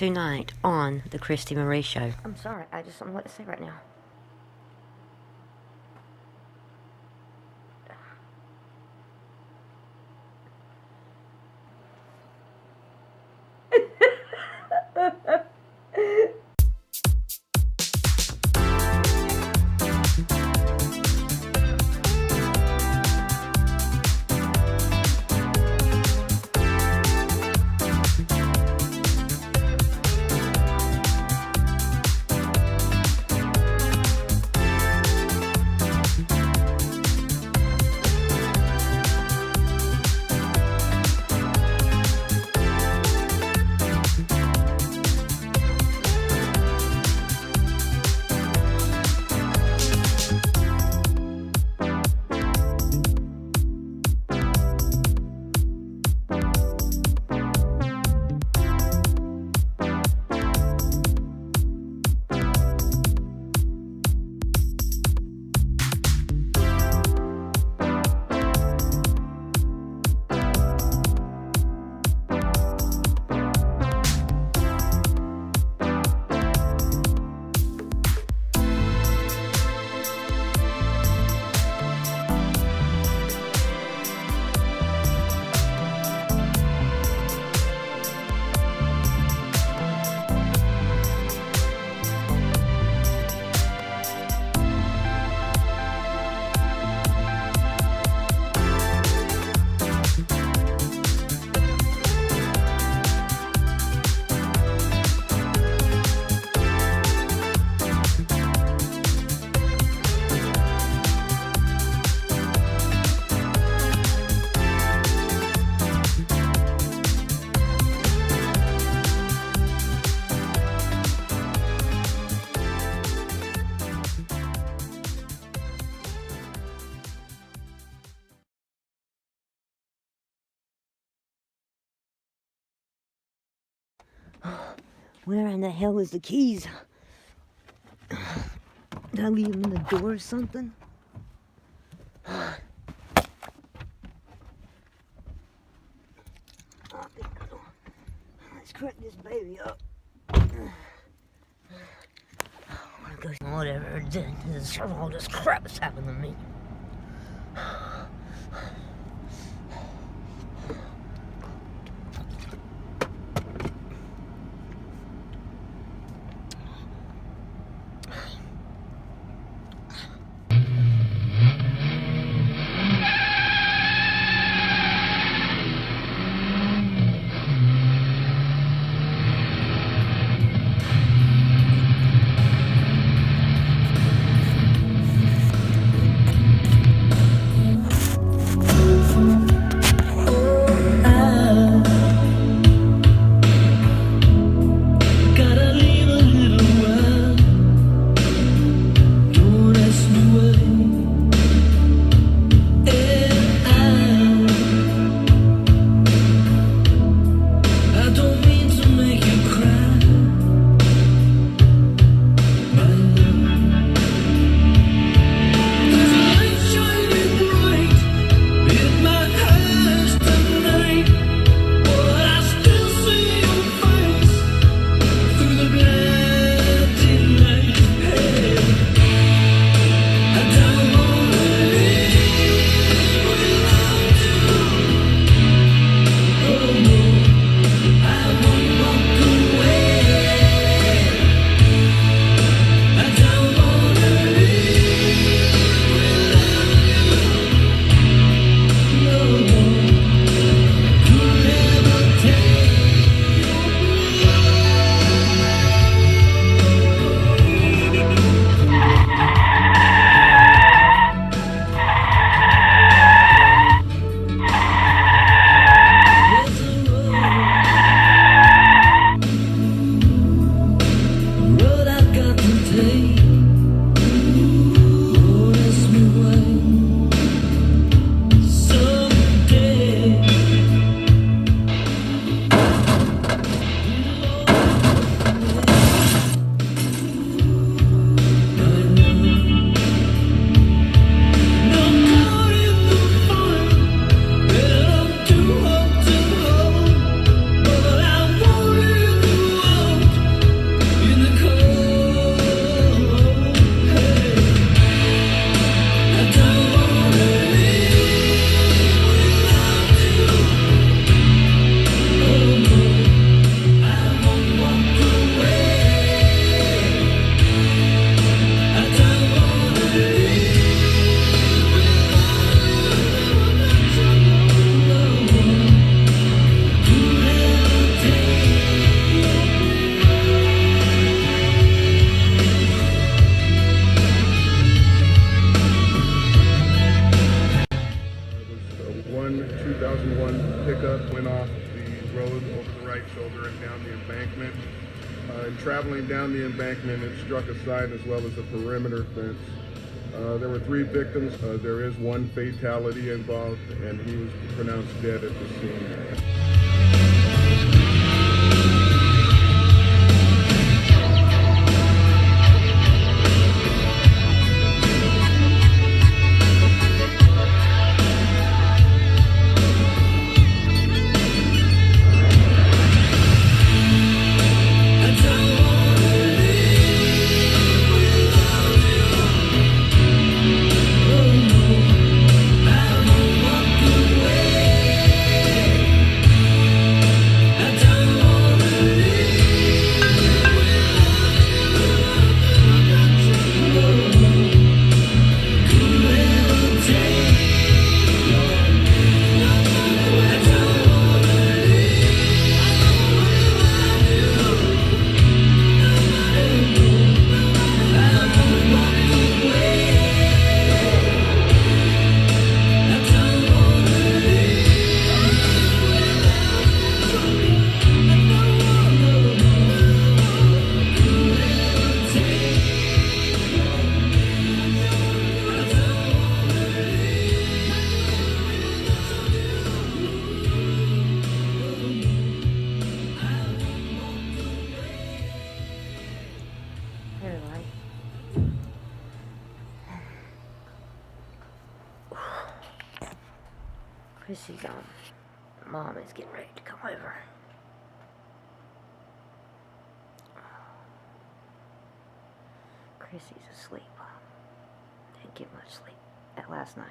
tonight on the Kristy Marie Show. I'm sorry, I just don't know what to say right now. Where in the hell is the keys? Did I leave them in the door or something? Let's crack this baby up. Whatever, all this crap is happening to me. And traveling down the embankment, it struck a side as well as a perimeter fence. There were 3 victims. There is 1 fatality involved, and he was pronounced dead at the scene. Anyway. Chrissy's mom is getting ready to come over. Chrissy's asleep. Didn't get much sleep last night.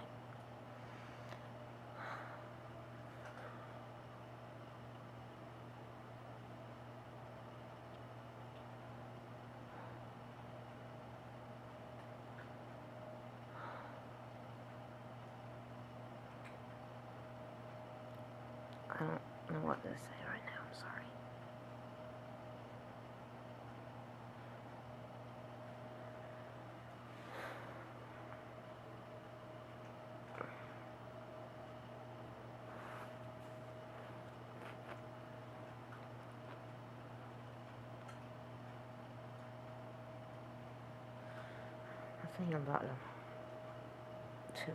I don't know what to say right now. I'm sorry. I'm thinking about them too.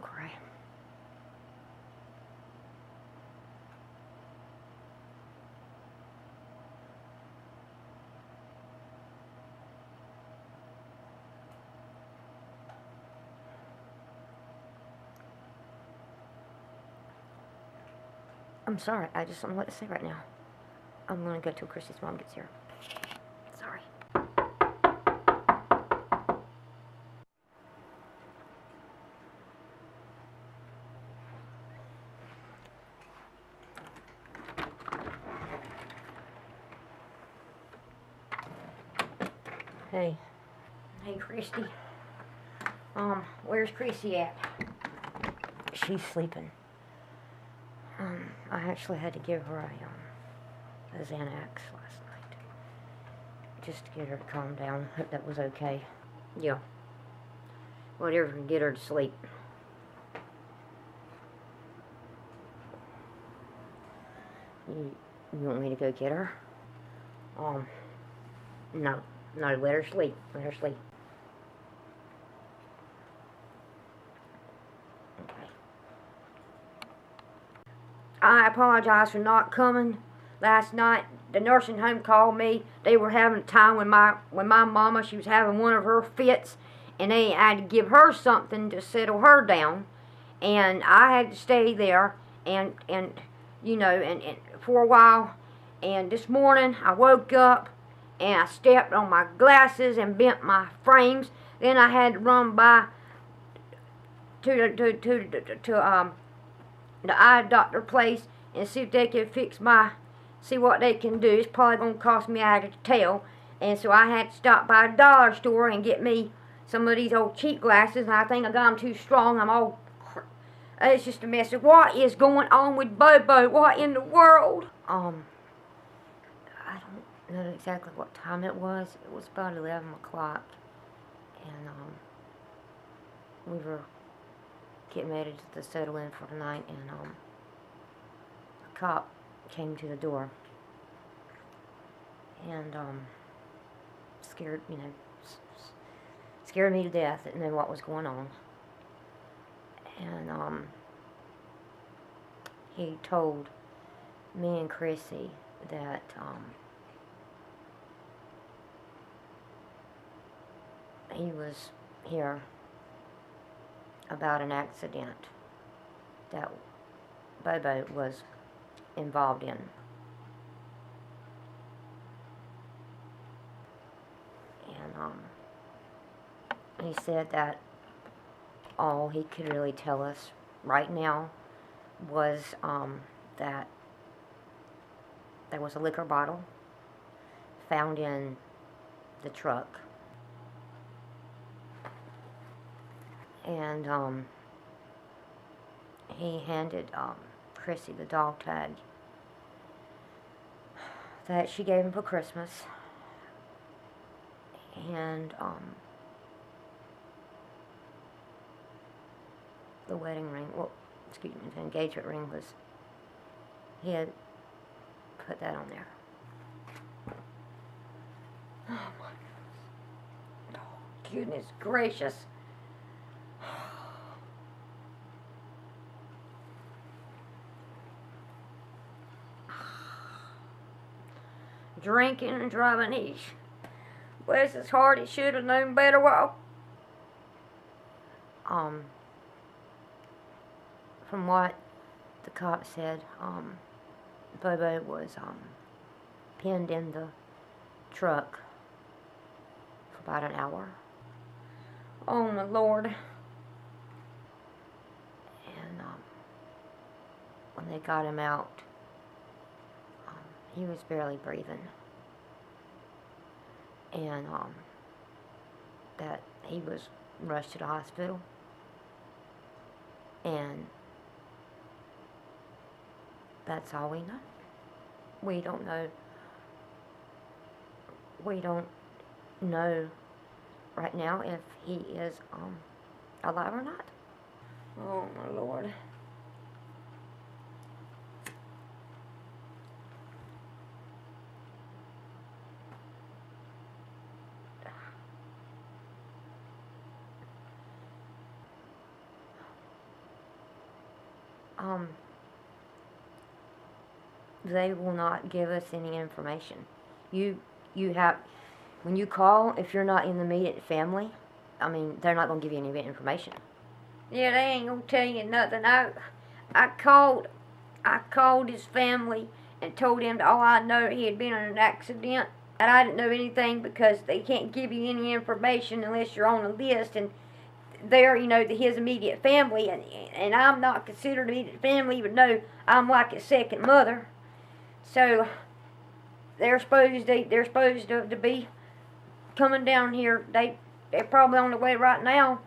Cry. I'm sorry. I just don't know what to say right now. I'm gonna go till Chrissy's mom gets here. Sorry. Hey. Hey, Kristy. Where's Chrissy at? She's sleeping. I actually had to give her a Xanax last night. Just to get her to calm down. Hope that was okay. Yeah. Whatever can get her to sleep. You want me to go get her? No. No, let her sleep. Let her sleep. Okay. I apologize for not coming last night. The nursing home called me. They were having a time when my mama, she was having one of her fits, and they had to give her something to settle her down, and I had to stay there, and you know, and for a while. And this morning I woke up and I stepped on my glasses and bent my frames. Then I had to run by to the eye doctor place and see if they could see what they can do. It's probably going to cost me, I could tell. And so I had to stop by a dollar store and get me some of these old cheap glasses, and I think I got them too strong. It's just a mess. What is going on with Bobo? What in the world? I don't know exactly what time it was. It was about 11 o'clock. And we were getting ready to settle in for the night, and a cop came to the door and scared, scared me to death. Didn't know what was going on, and he told me and Chrissy that he was here about an accident that Bobo was involved in. And he said that all he could really tell us right now was that there was a liquor bottle found in the truck. And he handed Chrissy the dog tag that she gave him for Christmas. And the wedding ring, the engagement ring was, he had put that on there. Oh my goodness. Oh, goodness gracious. Drinking and driving, bless his heart, he should have known better. Well, from what the cop said, Bobo was pinned in the truck for about an hour. Oh my Lord. And when they got him out, he was barely breathing. And that he was rushed to the hospital. And that's all we know. We don't know. We don't know right now if he is alive or not. Oh my Lord. They will not give us any information. You have, when you call, if you're not in the immediate family, they're not going to give you any information. Yeah, they ain't going to tell you nothing. I called his family and told him that all I know he had been in an accident. And I didn't know anything because they can't give you any information unless you're on a list. And they're, his immediate family. And I'm not considered immediate family, even though I'm like his second mother. So they're supposed to be coming down here. They're probably on the way right now,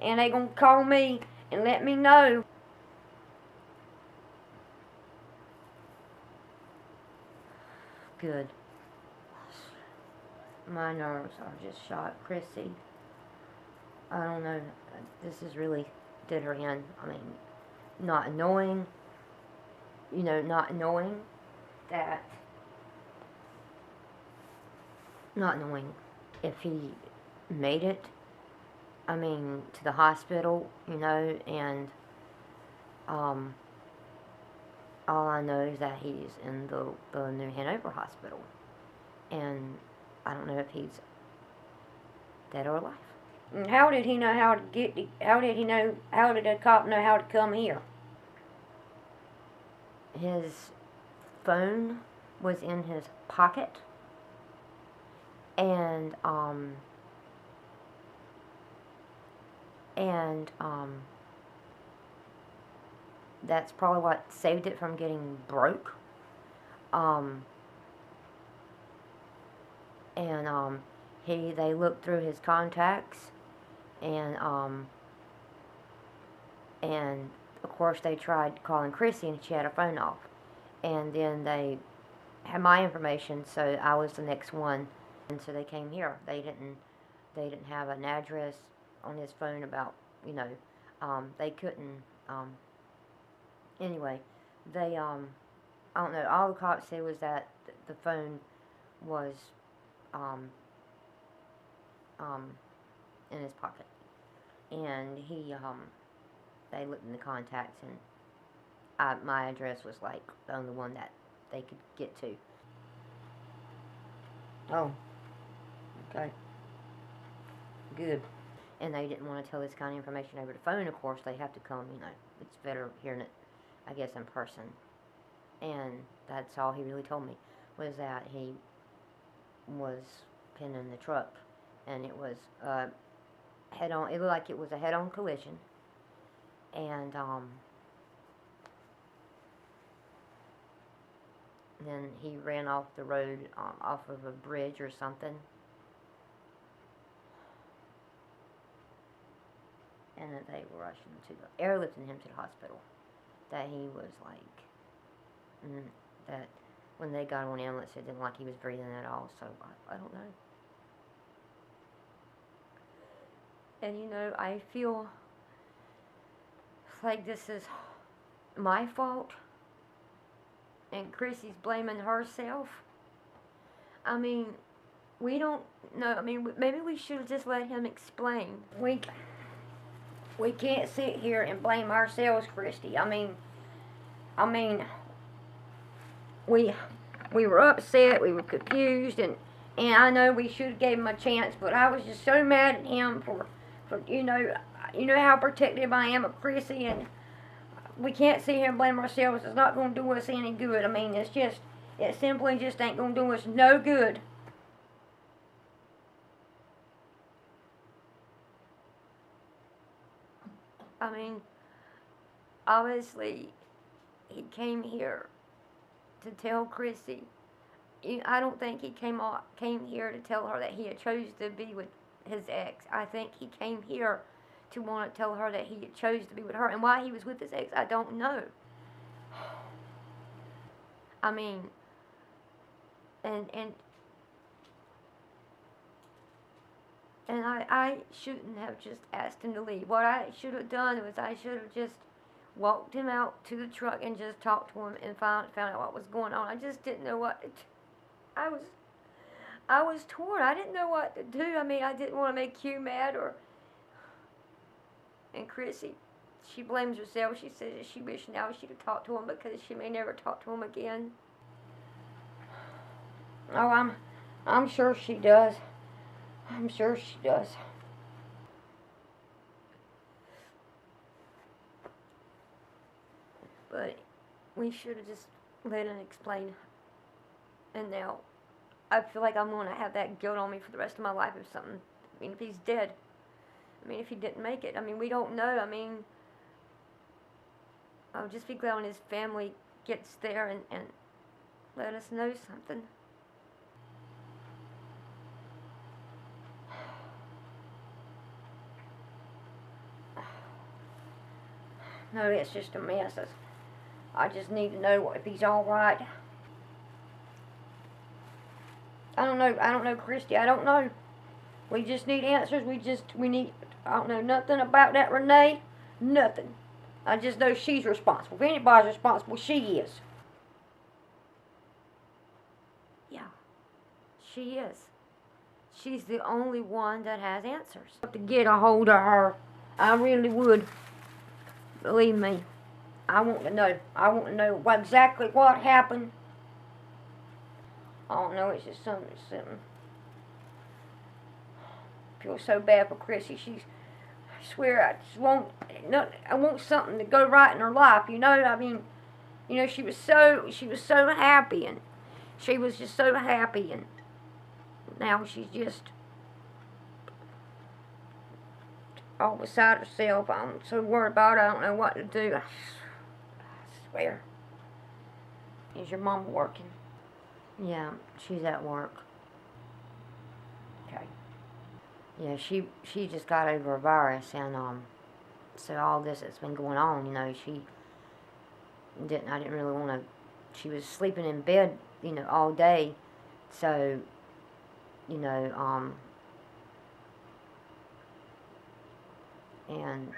and they're gonna call me and let me know. Good. My nerves are just shot, Chrissy. I don't know. This is really did her in. Not knowing that, not knowing if he made it, to the hospital, and all I know is that he's in the New Hanover hospital, and I don't know if he's dead or alive. And how did he know how to how did the cop know how to come here? His phone was in his pocket, and that's probably what saved it from getting broke. They looked through his contacts, and of course they tried calling Chrissy, and she had her phone off. And then they had my information, so I was the next one, and so they came here. They didn't have an address on his phone about They couldn't, anyway, they, I don't know, all the cops said was that the phone was, um, in his pocket. And they looked in the contacts, and my address was like the only one that they could get to. Oh, okay. Good. And they didn't want to tell this kind of information over the phone, of course. They have to come, it's better hearing it, I guess, in person. And that's all he really told me, was that he was pinned in the truck, and it was head-on. It looked like it was a head-on collision, and then he ran off the road, off of a bridge or something, and that they were rushing airlifting him to the hospital. That he was like, that when they got on the ambulance, it didn't look like he was breathing at all. So I don't know. And I feel like this is my fault, and Chrissy's blaming herself. I mean, we don't know. I mean, maybe we should have just let him explain. We can't sit here and blame ourselves, Kristy. I mean, we were upset, we were confused, and I know we should have gave him a chance, but I was just so mad at him for you know how protective I am of Chrissy, and we can't sit here and blame ourselves. It's not going to do us any good. I mean, it simply just ain't going to do us no good. I mean, obviously, he came here to tell Chrissy. I don't think he came here to tell her that he had chosen to be with his ex. I think he came here to want to tell her that he had chosen to be with her. And why he was with his ex, I don't know. I mean, and I shouldn't have just asked him to leave. What I should have done was I should have just walked him out to the truck and just talked to him and found out what was going on. I just didn't know what to do. I was torn. I didn't know what to do. I mean, I didn't want to make you mad and Chrissy, she blames herself. She says that she wished now she'd have talked to him because she may never talk to him again. Oh, I'm sure she does. I'm sure she does. But we should have just let him explain. And now I feel like I'm going to have that guilt on me for the rest of my life if he's dead. I mean, if he didn't make it. I mean, we don't know. I mean, I'll just be glad when his family gets there and let us know something. No, it's just a mess. I just need to know if he's all right. I don't know, Kristy. I don't know. We just need answers. I don't know nothing about that Rene. Nothing. I just know she's responsible. If anybody's responsible, she is. Yeah, she is. She's the only one that has answers. To get a hold of her, I really would. Believe me, I want to know. I want to know exactly what happened. I don't know, it's just something. I feel so bad for Chrissy. I swear, I want something to go right in her life, I mean, she was so happy, and she was just so happy, and now she's just all beside herself. I'm so worried about her, I don't know what to do. I swear. Is your mama working? Yeah, she's at work. Okay. Yeah, she just got over a virus, and so all this that's been going on, she I didn't really want to. She was sleeping in bed, all day, so and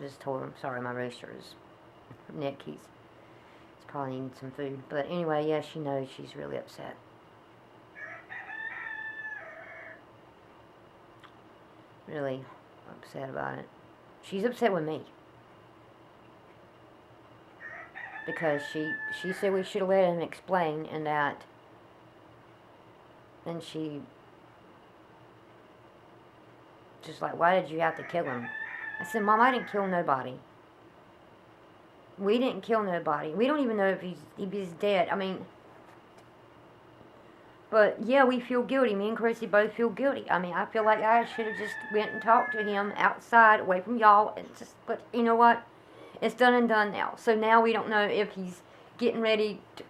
just told him, sorry, my rooster is Nick. He's probably needing some food. But anyway, yeah, she knows she's really upset. Really upset about it. She's upset with me. Because she said we should have let him explain, and that then she just like, why did you have to kill him? I said, Mom, I didn't kill nobody. We didn't kill nobody. We don't even know if he's dead. I mean, but yeah, we feel guilty. Me and Kristy both feel guilty. I mean, I feel like I should have just went and talked to him outside, away from y'all, and just. But you know what? It's done and done now. So now we don't know if he's getting ready to.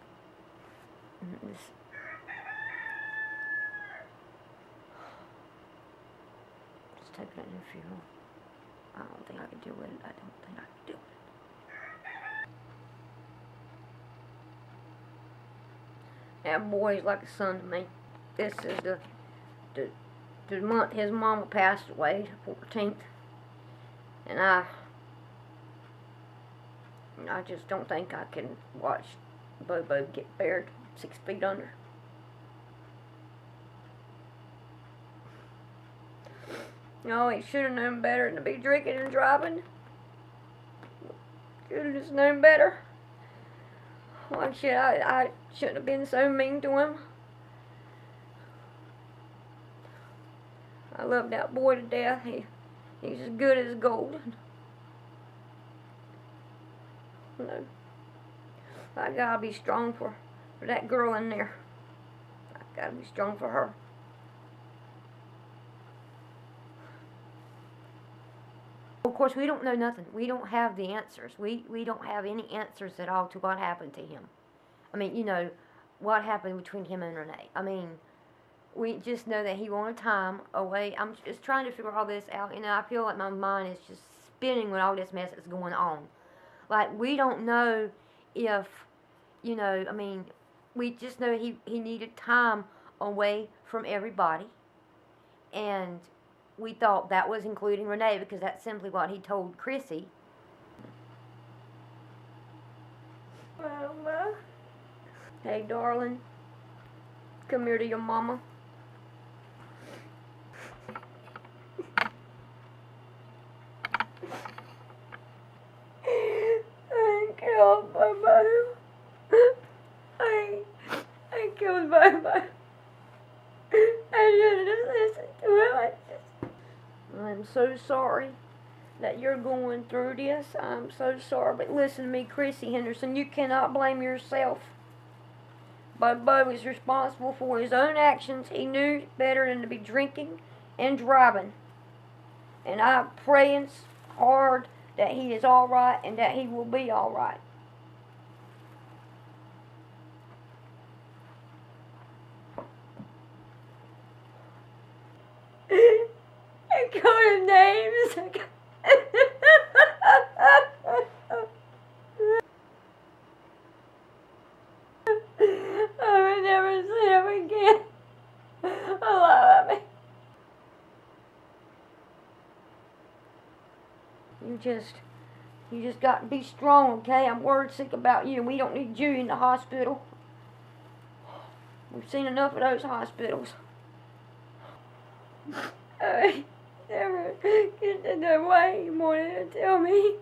Just taking it in a funeral. I don't think I could deal with it. I don't think I could deal with it. That boy's like a son to me. This is the month his mama passed away, the 14th. And I just don't think I can watch Bobo get buried 6 feet under. No, he should have known better than to be drinking and driving. Should have just known better. Like shit, I shouldn't have been so mean to him. I love that boy to death. He's as good as gold. You know, I gotta be strong for that girl in there. I gotta be strong for her. Of course, we don't know nothing. We don't have the answers. We don't have any answers at all to what happened to him. I mean, you know, what happened between him and Rene. I mean, we just know that he wanted time away. I'm just trying to figure all this out. You know, I feel like my mind is just spinning with all this mess that's going on. Like, we don't know if, you know, I mean, we just know he needed time away from everybody. And we thought that was including Rene, because that's simply what he told Kristy. Mama. Hey, darling. Come here to your mama. I killed Bobo. I killed Bobo. I shouldn't have listened to him. I'm so sorry that you're going through this. I'm so sorry. But listen to me, Kristy Henderson. You cannot blame yourself. Bobo is responsible for his own actions. He knew better than to be drinking and driving. And I'm praying hard that he is all right and that he will be all right. I called him names. I would never see him again. I love him. You just got to be strong, okay? I'm worried sick about you, and we don't need you in the hospital. We've seen enough of those hospitals. I never get to know why he wanted to tell me.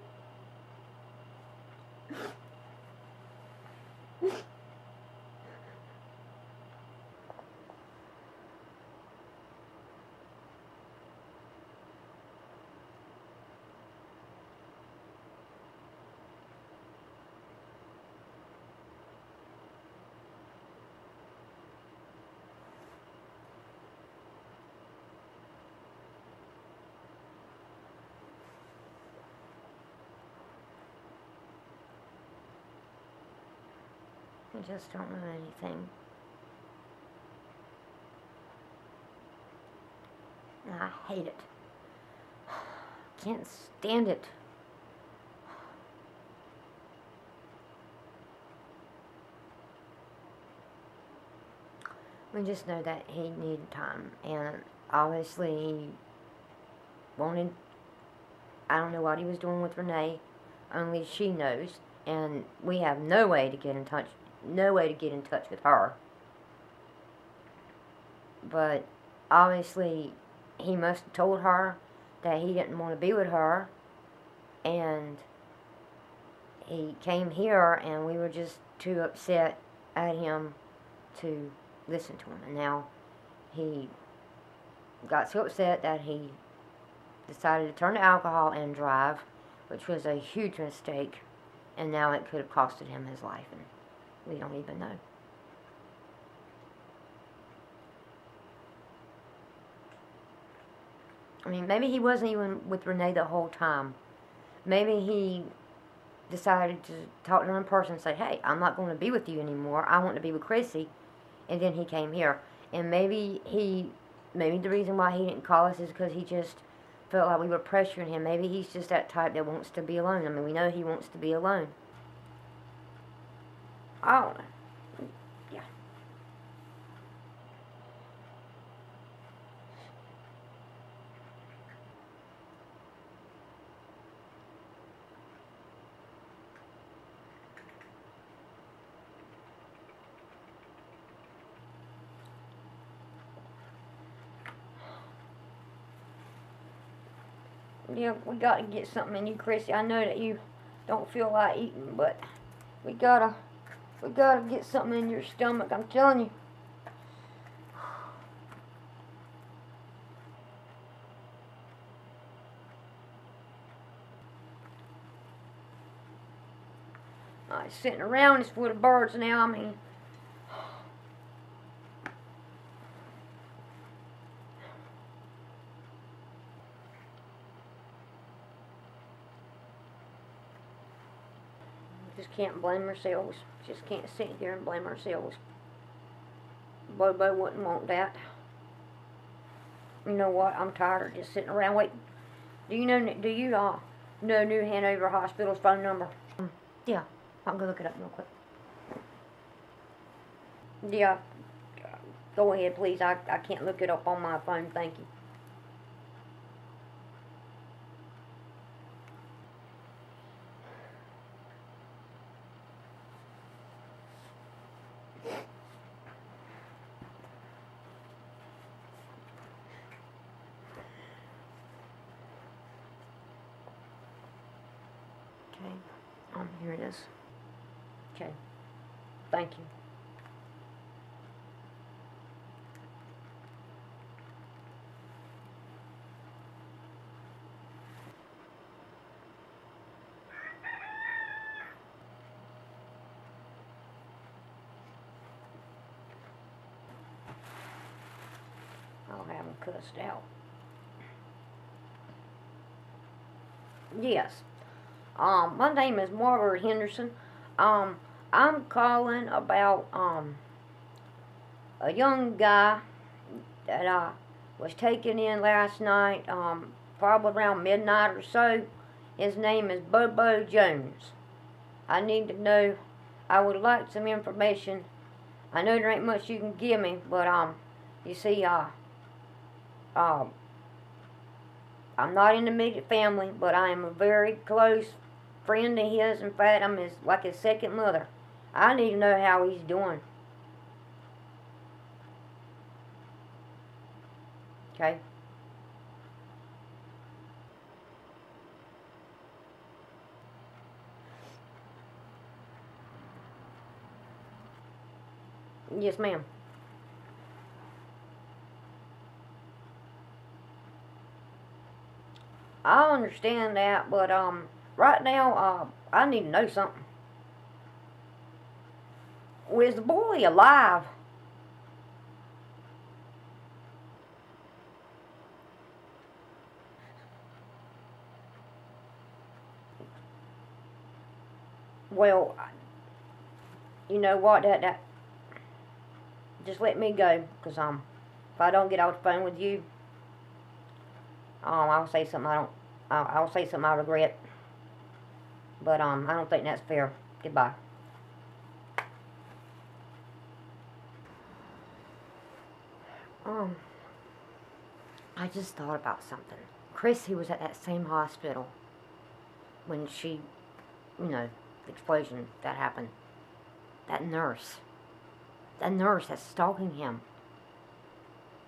I just don't know anything. I hate it. Can't stand it. We just know that he needed time, and obviously he wanted I don't know what he was doing with Rene. Only she knows. And we have no way to get in touch with her. But obviously he must have told her that he didn't want to be with her, and he came here, and we were just too upset at him to listen to him. And now he got so upset that he decided to turn to alcohol and drive, which was a huge mistake, and now it could have costed him his life, and we don't even know. I mean, maybe he wasn't even with Rene the whole time. Maybe he decided to talk to her in person and say, hey, I'm not going to be with you anymore. I want to be with Kristy. And then he came here. And maybe the reason why he didn't call us is because he just felt like we were pressuring him. Maybe he's just that type that wants to be alone. I mean, we know he wants to be alone. I don't know. Yeah. Yeah, we got to get something in you, Kristy. I know that you don't feel like eating, but we gotta get something in your stomach. I'm telling you. Sitting around is for the birds now. I mean, just can't blame ourselves. Just can't sit here and blame ourselves. Bobo wouldn't want that. You know what? I'm tired of just sitting around waiting. Do you know New Hanover Hospital's phone number? Yeah, I'll go look it up real quick. Yeah, go ahead, please. I can't look it up on my phone. Thank you. Okay, here it is. Okay, thank you. I'll have them cussed out. Yes. My name is Margaret Henderson. I'm calling about a young guy that I was taken in last night, probably around midnight or so. His name is Bobo Jones. I need to know. I would like some information. I know there ain't much you can give me, but you see, I'm not in the immediate family, but I am a very close friend of his. In fact, I'm like his second mother. I need to know how he's doing. Okay? Yes, ma'am. I understand that, but right now, I need to know something. Was the boy alive? Well, you know what? That just let me go, cause if I don't get off the phone with you, I'll say something I'll say something I regret. But I don't think that's fair. Goodbye. I just thought about something. Kristy was at that same hospital when she, the explosion that happened. That nurse that's stalking him,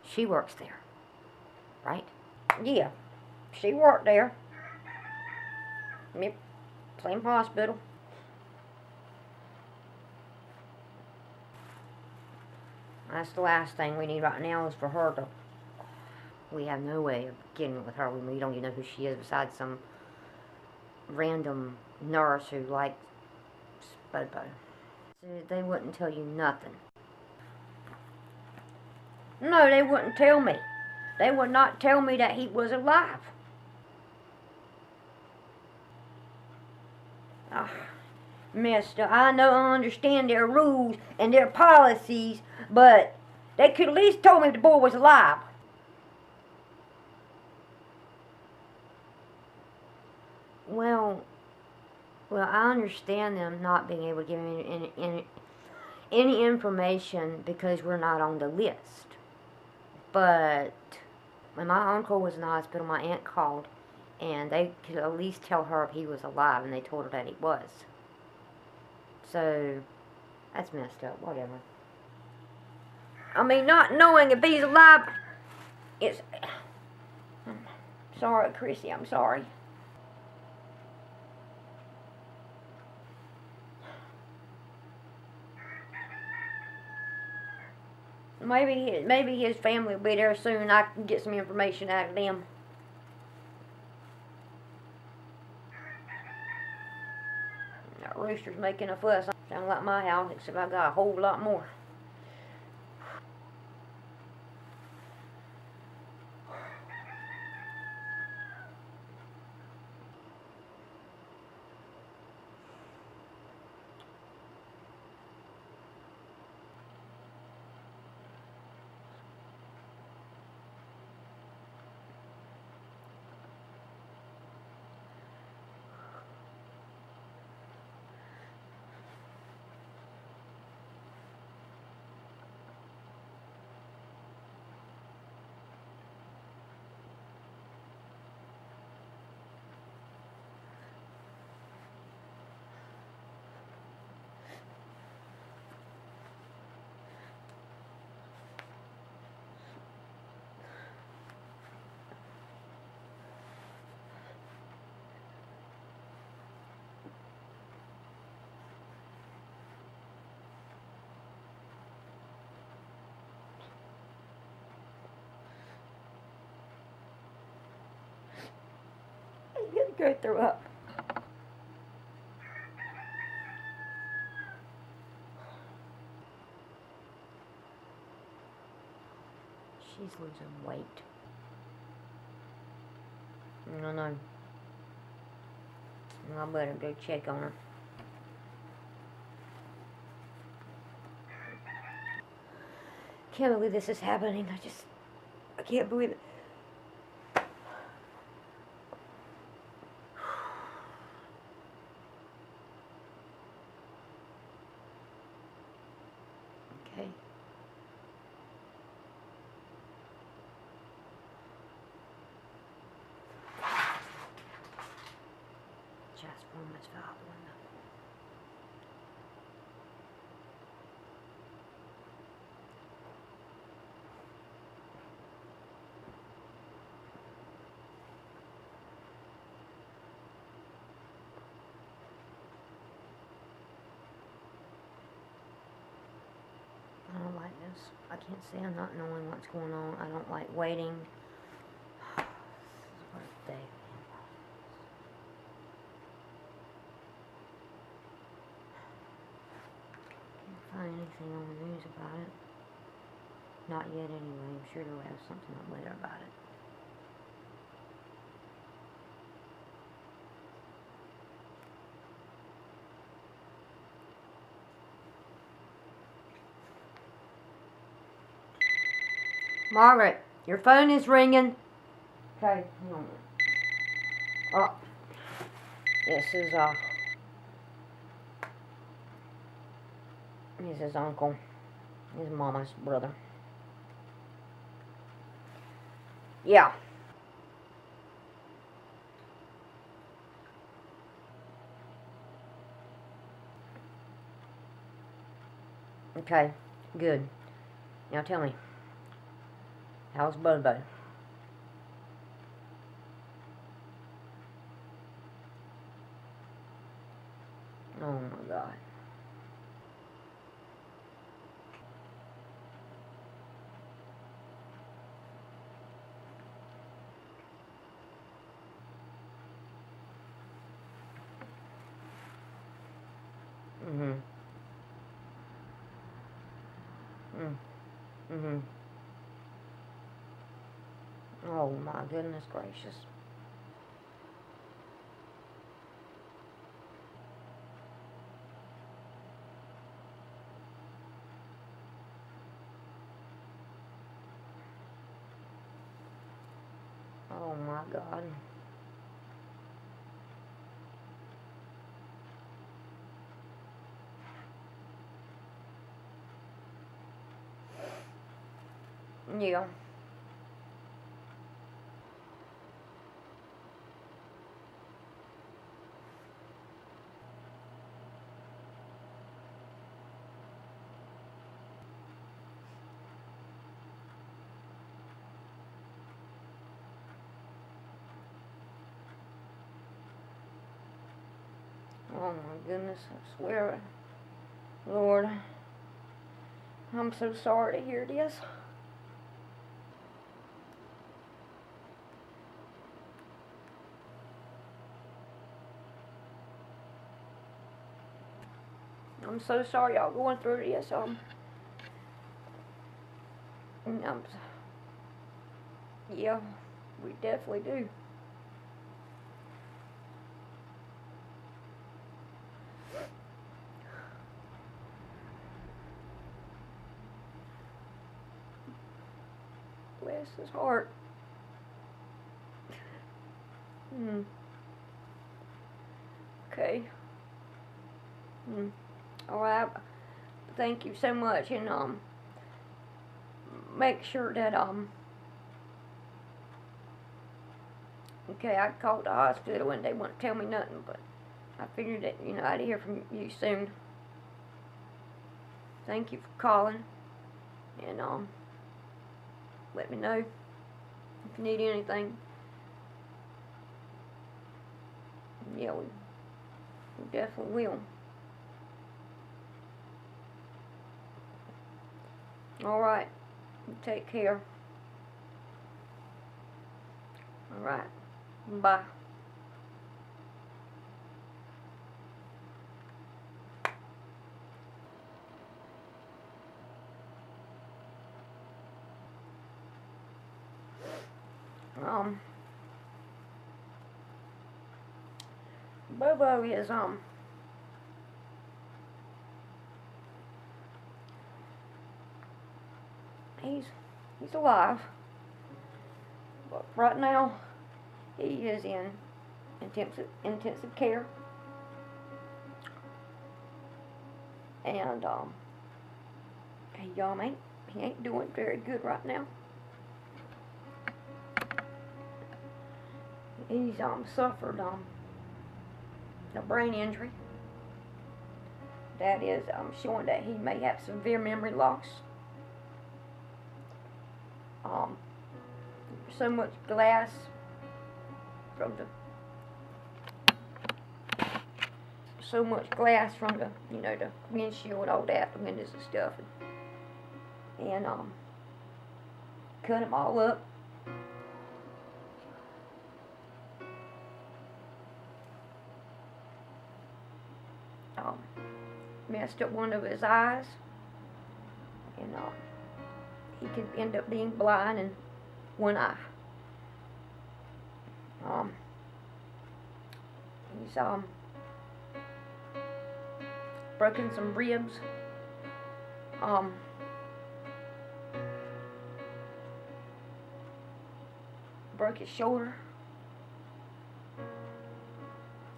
she works there, right? Yeah, she worked there. Yep, same hospital. That's the last thing we need right now is for her to... We have no way of getting with her. We don't even know who she is besides some random nurse who likes Bobo. So they wouldn't tell you nothing. No, they wouldn't tell me. They would not tell me that he was alive. Oh, mister, I understand their rules and their policies, but they could at least told me the boy was alive. Well, I understand them not being able to give me any information because we're not on the list. But when my uncle was in the hospital, my aunt called, and they could at least tell her if he was alive, and they told her that he was. So, that's messed up, whatever. I mean, not knowing if he's alive, it's... I'm sorry, Kristy, I'm sorry. Maybe his family will be there soon. I can get some information out of them. That rooster's making a fuss. Sound like my house, except I got a whole lot more. I'm gonna go throw up. She's losing weight. No. I better go check on her. Can't believe this is happening. I can't believe it. Okay. Just one much valve window. I don't like this. I can't stand not knowing what's going on. I don't like waiting. This is a birthday. Can't find anything on the news about it. Not yet anyway. I'm sure they'll have something up later about it. Margaret, your phone is ringing. Okay, hang on. Oh, this is his uncle, his mama's brother. Yeah. Okay, good. Now tell me, how's Bubba? Oh my God. Mhm. Mhm. Oh my goodness gracious. Oh my God. Yeah. Oh my goodness, I swear, Lord, I'm so sorry to hear this. I'm so sorry y'all going through this. Um, yeah, we definitely do. Bless his heart. Hmm. Okay. Hmm. All right. Thank you so much, and make sure that okay, I called the hospital and they wouldn't tell me nothing, but I figured that I'd hear from you soon. Thank you for calling, and let me know if you need anything. Yeah, we definitely will. All right. You take care. All right. Bye. Um, Bobo is he's alive, but right now he is in intensive care, and he ain't doing very good right now. He's suffered a brain injury that is showing that he may have severe memory loss. Um, so much glass from the the windshield, all that, the windows and stuff, and cut them all up. Um, Messed up one of his eyes, and he could end up being blind in one eye. He's broken some ribs. Broke his shoulder.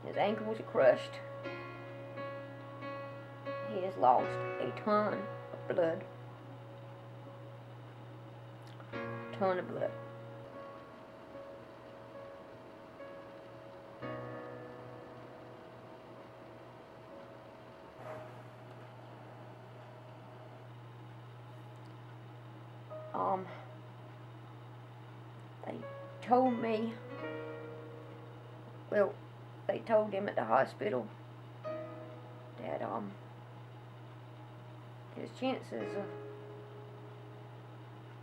His ankle was crushed. He has lost a ton of blood. Ton of blood. they told me, well, they told him at the hospital that, his chances of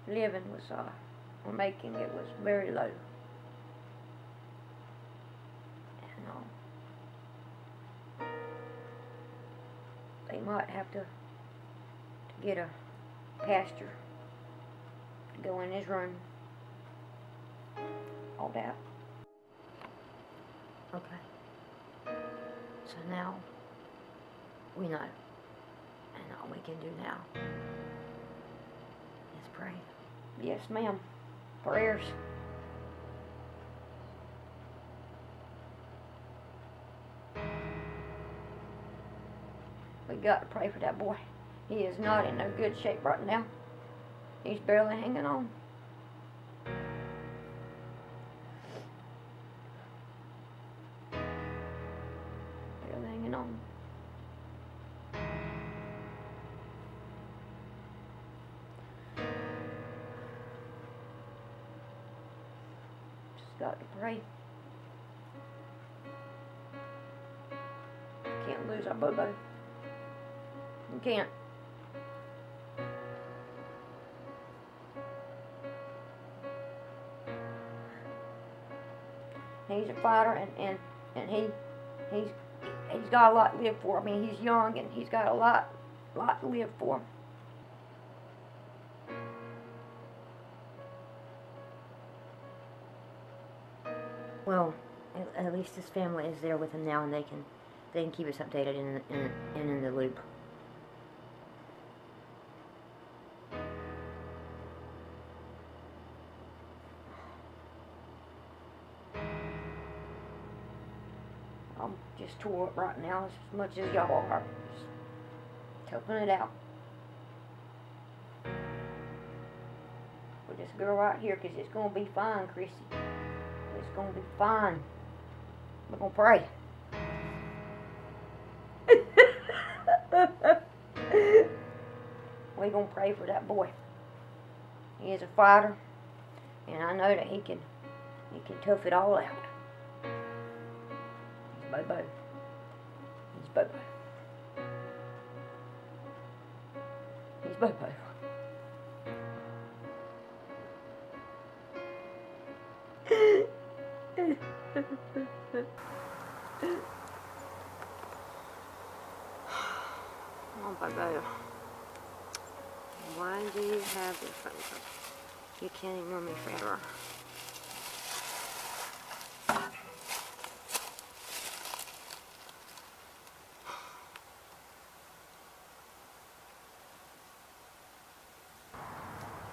living was, or making it was very low. And, they might have to get a pastor to go in his room. All that. Okay. So now we know. And all we can do now is pray. Yes, ma'am. Prayers. We got to pray for that boy. He is not in no good shape right now. He's barely hanging on. Barely hanging on. Just got to pray. Can't lose our Bobo. You can't. He's a fighter, and he's got a lot to live for. I mean, he's young, and he's got a lot to live for. Well, at least his family is there with him now, and they can keep us updated and in the loop. I'm just tore up right now as much as y'all are. Just toughing it out. With this girl right here, because it's going to be fine, Kristy. It's going to be fine. We're going to pray. We're going to pray for that boy. He is a fighter, and I know that he can tough it all out. Bobo. He's Bobo. He's Bobo. Oh, Bobo. Why do you have this phone call? You can't ignore me forever.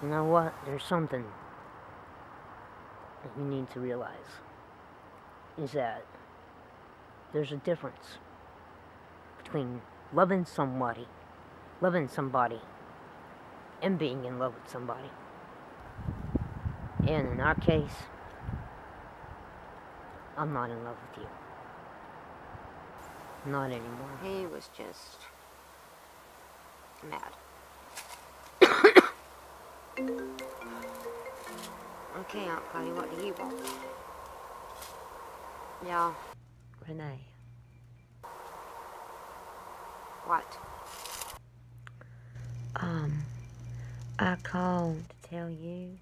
You know what? There's something that you need to realize. Is that there's a difference between loving somebody, and being in love with somebody. And in our case, I'm not in love with you. Not anymore. He was just mad. Okay, Aunt Patty, what do you want? Yeah. Rene. What? I called to tell you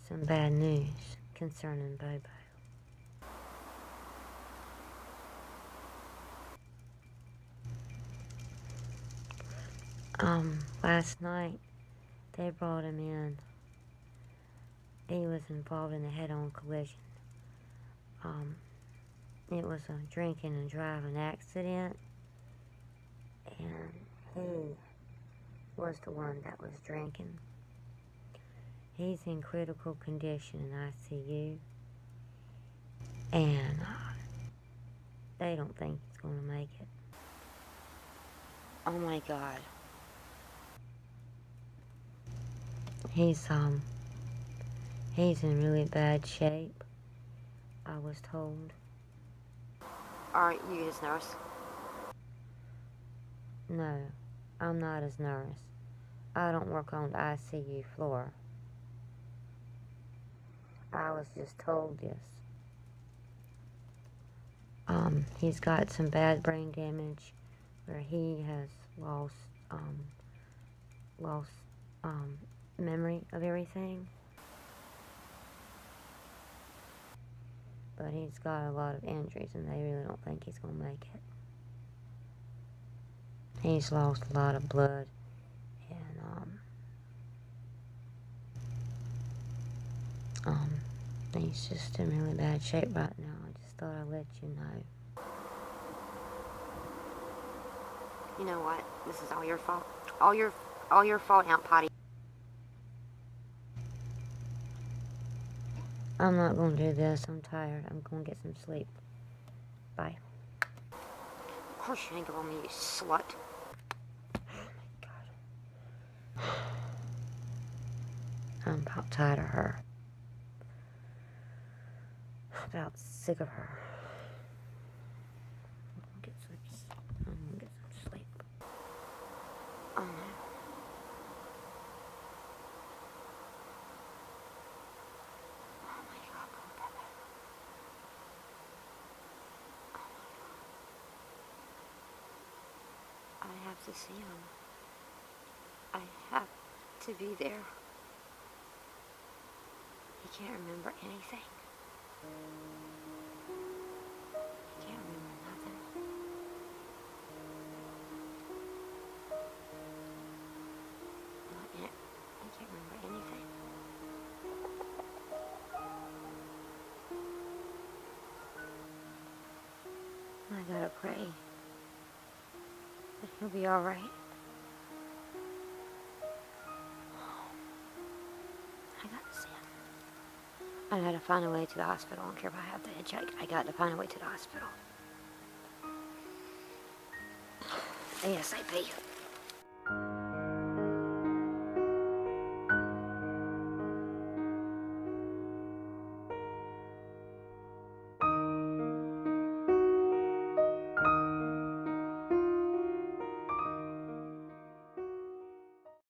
some bad news concerning Bobo. Last night, they brought him in. He was involved in a head-on collision. It was a drinking and driving accident, and he was the one that was drinking. He's in critical condition in ICU, and they don't think he's going to make it. Oh my God. He's in really bad shape, I was told. Aren't you his nurse? No, I'm not his nurse. I don't work on the ICU floor. I was just told this. He's got some bad brain damage where he has lost memory of everything. But he's got a lot of injuries and they really don't think he's going to make it. He's lost a lot of blood and he's just in really bad shape right now. I just thought I'd let you know. You know what? This is all your fault. All your fault, Aunt Potty. I'm not going to do this. I'm tired. I'm going to get some sleep. Bye. Of course you ain't going to me, you slut. Oh my God. I'm about tired of her. About sick of her. I'm going to get some sleep. Oh no. I have to see him. I have to be there. He can't remember anything. He can't remember nothing. Not yet. He can't remember anything. I gotta pray that he'll be alright. I got to see him. I gotta find a way to the hospital. I don't care if I have to hitchhike. I got to find a way to the hospital. ASAP.